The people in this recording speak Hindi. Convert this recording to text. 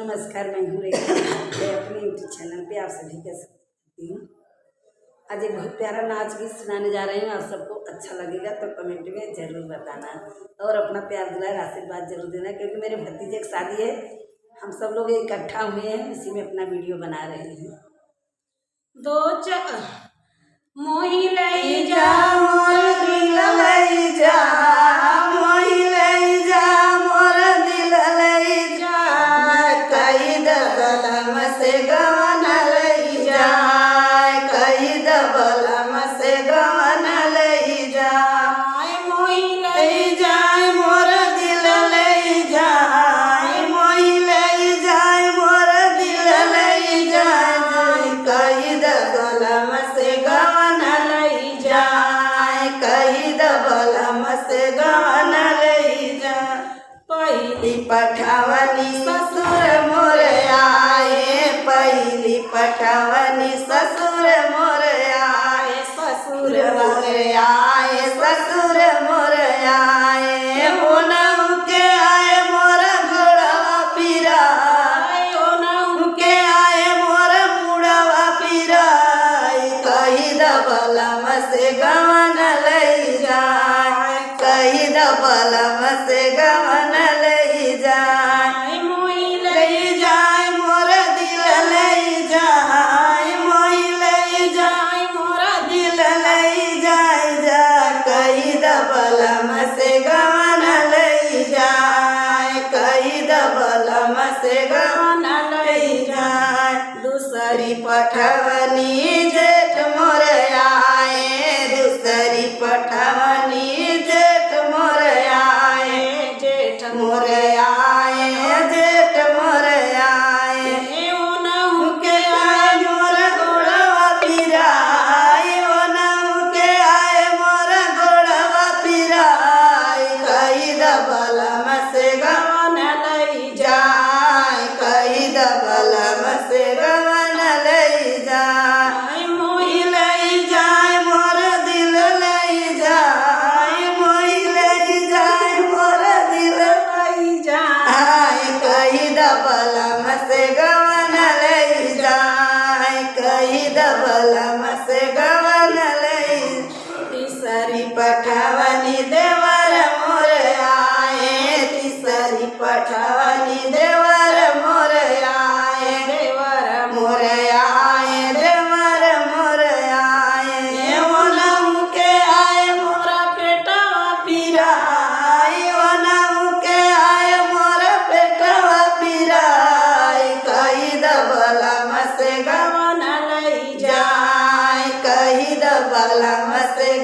नमस्कार, मैं हूँ रेखा। मैं अपने यूट्यूब चैनल पे आप सभी का स्वागत करती हूँ। आज एक बहुत प्यारा नाच गीत सुनाने जा रही हूँ और सबको अच्छा लगेगा तो कमेंट में ज़रूर बताना और अपना प्यार दुलार आशीर्वाद जरूर देना, क्योंकि मेरे भतीजे की शादी है। हम सब लोग इकट्ठा हुए हैं, इसी में अपना वीडियो बना रहे हैं। मोही लई जा मोर दिल लई जा, मोही लई जा मोर दिल लई जा, कई दबलम से गवन लई जा, कई दबलम से गवन लई जा, मोही लई जा मोर दिल लई जा, मोही लई जा मोर दिल लई जा, कई दबलम से गवन लई जा, कई दबलम से गवन लई जा। पहली पठावनी ससुर मोर आए, पहली पठावनी ससुर मोर आए, ससुर मोर आए, ससुर मोर आए, ओनहु के आए मोर घोड़वा पिराए, ओनहु के आए मोर मुड़वा पिराए, कही दबलम से गवन लई जाए, कही दबलम से गवन लई जाए, मोही लई जाए मोर दिल लई जाए, मोही लई जाए मोर दिल लई जाए जा, कही दबलम से गवन लई जाए, कही दबलम से गवन लई जाए। दूसरी पठवनी जेठ मोर आए, दूसरी पठवनी जेठ मोर आए, जेठ मोर आए, जेठ मोर आए, ओनहु के आए मोर घोड़वा पिराए, ओनहु के आए मोर घोड़वा पिराए, कही दबलम से गवन लई जाए, कही दबलम से गवन लई जाए, मोही लई जाए मोर दिल लई जाए, मोही लई जाए मोर दिल लई जाए, कही दबलम से गवन लई जाए, कही दबलम से गवन लई। तीसरी पठवनी देवर मोर आए, तीसरी पठवनी देवर मोर आए, देवर मोर आए, देवर मोर आए, ओनहु के आए मोर पेटवा पिराए, ओनहु के आए मोर पेटवा पिराए, कही दबलम से गवन लई जाए, कही दबलम से